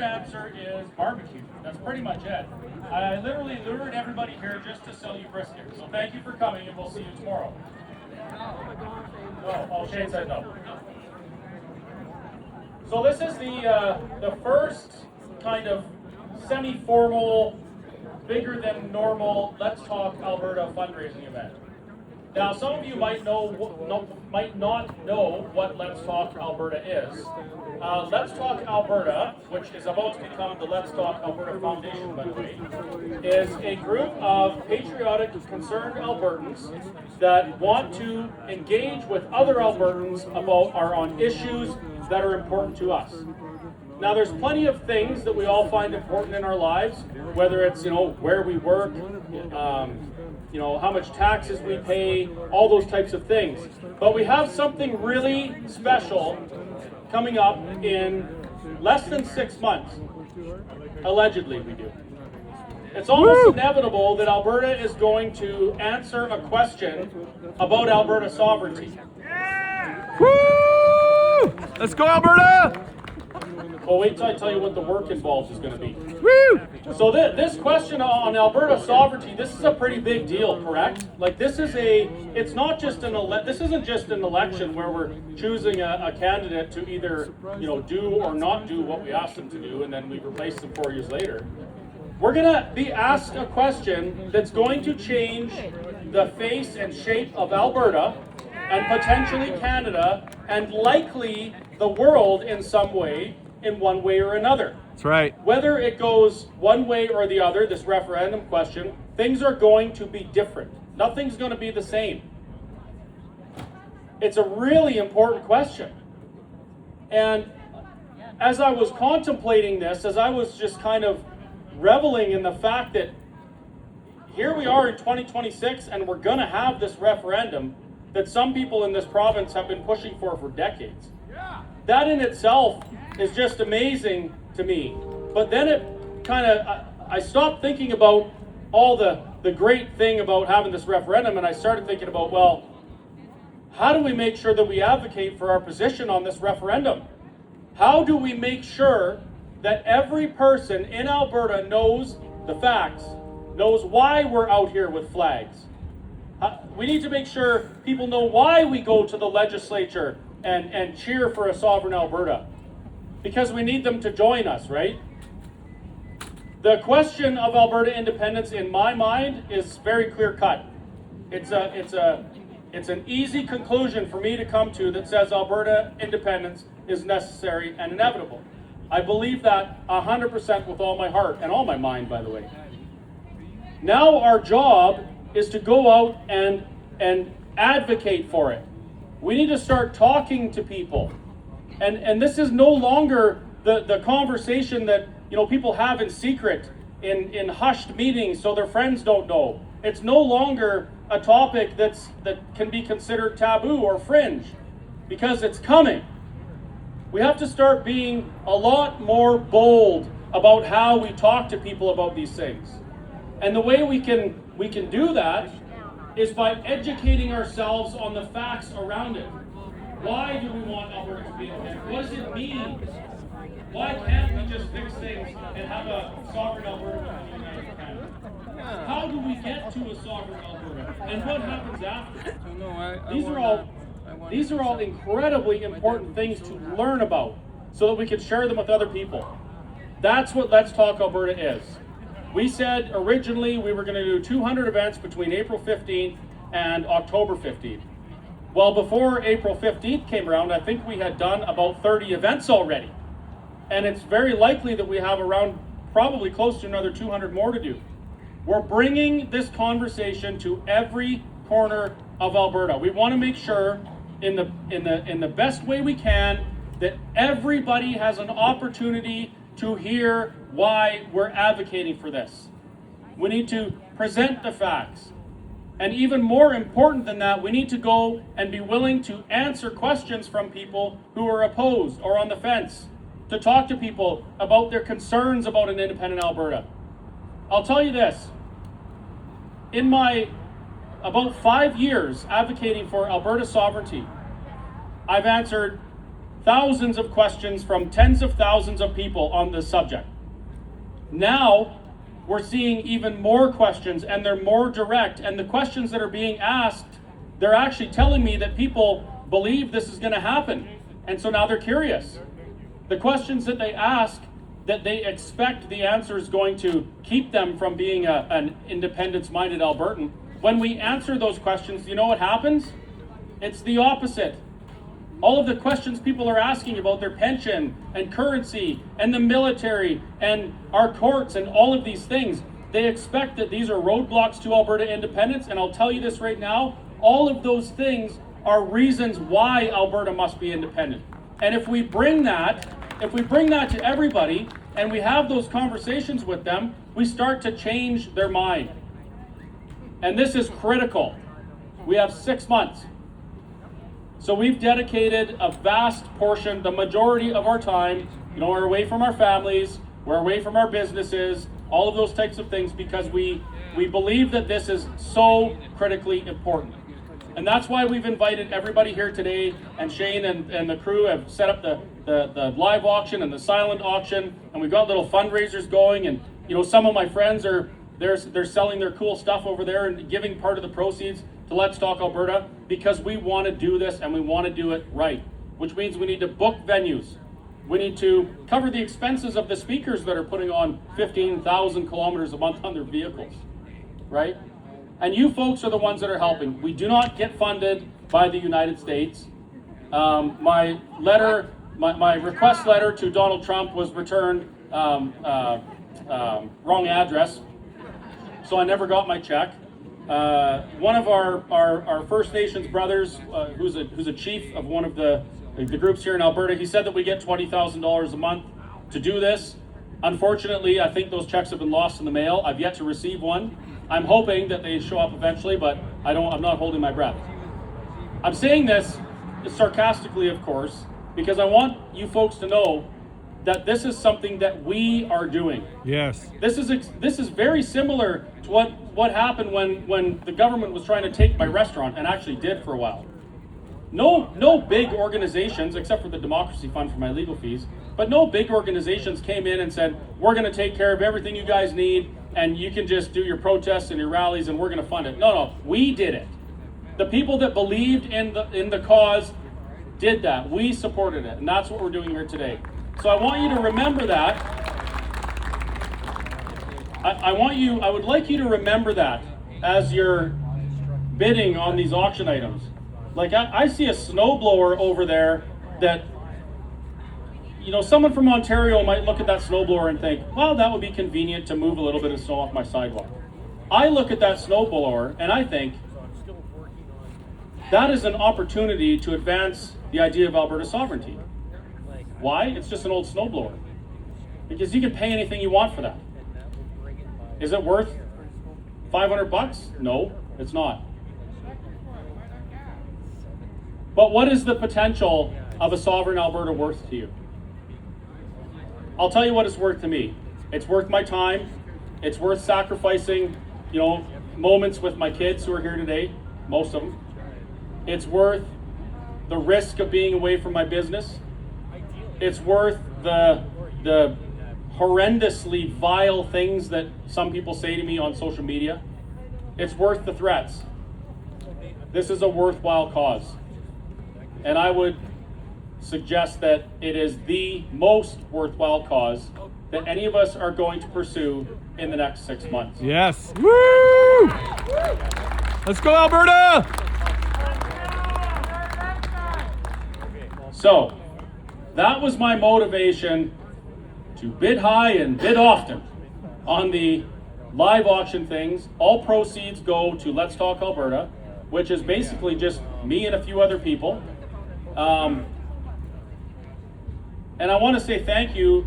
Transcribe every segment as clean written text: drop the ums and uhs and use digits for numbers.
Answer is barbecue. That's pretty much it. I literally lured everybody here just to sell you brisket. So thank you for coming, and we'll see you tomorrow. Oh, Shane said no. So this is the first kind of semi-formal, bigger than normal Let's Talk Alberta fundraising event. Now, some of you might not know what Let's Talk Alberta is. Let's Talk Alberta, which is about to become the Let's Talk Alberta Foundation, by the way, is a group of patriotic, concerned Albertans that want to engage with other Albertans on issues that are important to us. Now, there's plenty of things that we all find important in our lives, whether it's, where we work, how much taxes we pay, all those types of things. But we have something really special coming up in less than 6 months. Allegedly, we do. It's almost inevitable that Alberta is going to answer a question about Alberta sovereignty. Woo! Let's go, Alberta! Well, wait till I tell you what the work involved is going to be. Woo! So this question on Alberta sovereignty, this is a pretty big deal, correct? Like this isn't just an election where we're choosing a candidate to either, do or not do what we ask them to do, and then we replace them 4 years later. We're going to be asked a question that's going to change the face and shape of Alberta and potentially Canada and likely the world in some way, in one way or another. That's right. Whether it goes one way or the other, this referendum question, things are going to be different. Nothing's going to be the same. It's a really important question. And as I was contemplating this, as I was just kind of reveling in the fact that here we are in 2026 and we're going to have this referendum that some people in this province have been pushing for decades. That in itself is just amazing to me. But then I stopped thinking about all the great thing about having this referendum, and I started thinking about, well, how do we make sure that we advocate for our position on this referendum? How do we make sure that every person in Alberta knows the facts, knows why we're out here with flags? We need to make sure people know why we go to the legislature and cheer for a sovereign Alberta. Because we need them to join us, right? The question of Alberta independence, in my mind, is very clear-cut. It's an easy conclusion for me to come to that says Alberta independence is necessary and inevitable. I believe that 100% with all my heart and all my mind, by the way. Now our job is to go out and advocate for it. We need to start talking to people. And this is no longer the conversation that people have in secret in hushed meetings so their friends don't know. It's no longer a topic that can be considered taboo or fringe because it's coming. We have to start being a lot more bold about how we talk to people about these things. And the way we can do that is by educating ourselves on the facts around it. Why do we want Alberta to be independent? What does it mean? Why can't we just fix things and have a sovereign Alberta with the United Canada? How do we get to a sovereign Alberta? And what happens after? These are all incredibly important things to learn about so that we can share them with other people. That's what Let's Talk Alberta is. We said originally we were going to do 200 events between April 15th and October 15th. Well, before April 15th came around, I think we had done about 30 events already. And it's very likely that we have around probably close to another 200 more to do. We're bringing this conversation to every corner of Alberta. We want to make sure in the best way we can that everybody has an opportunity to hear why we're advocating for this. We need to present the facts. And even more important than that, we need to go and be willing to answer questions from people who are opposed or on the fence, to talk to people about their concerns about an independent Alberta. I'll tell you this, in my about 5 years advocating for Alberta sovereignty, I've answered thousands of questions from tens of thousands of people on this subject. Now, we're seeing even more questions, and they're more direct, and the questions that are being asked, they're actually telling me that people believe this is going to happen, and so now they're curious. The questions that they ask, that they expect the answer is going to keep them from being an independence-minded Albertan, when we answer those questions, you know what happens? It's the opposite. All of the questions people are asking about their pension and currency and the military and our courts and all of these things, they expect that these are roadblocks to Alberta independence, and I'll tell you this right now, all of those things are reasons why Alberta must be independent. And if we bring that to everybody and we have those conversations with them, we start to change their mind. And this is critical. We have 6 months. So we've dedicated a vast portion, the majority of our time, we're away from our families, we're away from our businesses, all of those types of things, because we believe that this is so critically important. And that's why we've invited everybody here today, and Shane and the crew have set up the live auction and the silent auction, and we've got little fundraisers going, and some of my friends they're selling their cool stuff over there and giving part of the proceeds to Let's Talk Alberta, because we want to do this and we want to do it right, which means we need to book venues. We need to cover the expenses of the speakers that are putting on 15,000 kilometers a month on their vehicles, right? And you folks are the ones that are helping. We do not get funded by the United States. My request letter to Donald Trump was returned wrong address, so I never got my check. One of our First Nations brothers, who's a chief of one of the groups here in Alberta, he said that we get $20,000 a month to do this. Unfortunately, I think those checks have been lost in the mail. I've yet to receive one. I'm hoping that they show up eventually, but I'm not holding my breath. I'm saying this sarcastically, of course, because I want you folks to know that this is something that we are doing. Yes. This is very similar to what happened when the government was trying to take my restaurant, and actually did for a while. No big organizations, except for the Democracy Fund for my legal fees, but no big organizations came in and said, we're going to take care of everything you guys need, and you can just do your protests and your rallies, and we're going to fund it. No, we did it. The people that believed in the cause did that. We supported it, and that's what we're doing here today. So I want you to remember that. I would like you to remember that as you're bidding on these auction items. Like I see a snowblower over there that, someone from Ontario might look at that snowblower and think, well, that would be convenient to move a little bit of snow off my sidewalk. I look at that snowblower and I think, that is an opportunity to advance the idea of Alberta sovereignty. Why? It's just an old snowblower. Because you can pay anything you want for that. Is it worth $500? No, it's not. But what is the potential of a sovereign Alberta worth to you? I'll tell you what it's worth to me. It's worth my time. It's worth sacrificing, moments with my kids who are here today, most of them. It's worth the risk of being away from my business. It's worth the horrendously vile things that some people say to me on social media. It's worth the threats. This is a worthwhile cause. And I would suggest that it is the most worthwhile cause that any of us are going to pursue in the next 6 months. Yes. Woo! Let's go, Alberta! So, that was my motivation to bid high and bid often on the live auction things. All proceeds go to Let's Talk Alberta, which is basically just me and a few other people. And I want to say thank you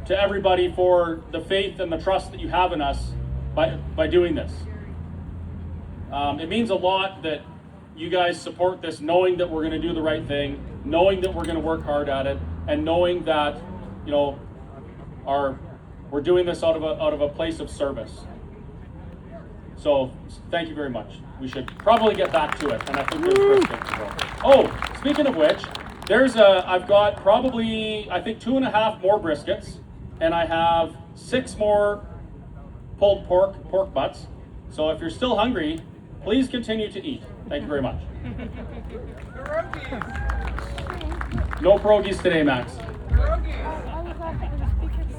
to everybody for the faith and the trust that you have in us by doing this. It means a lot that you guys support this, knowing that we're going to do the right thing, knowing that we're going to work hard at it, and knowing that we're doing this out of a place of service. So thank you very much. We should probably get back to it, and I think Chris gets to go. Oh, speaking of which, I've got probably, I think 2.5 more briskets, and I have 6 more pulled pork butts. So if you're still hungry, please continue to eat. Thank you very much. No pierogies today, Max.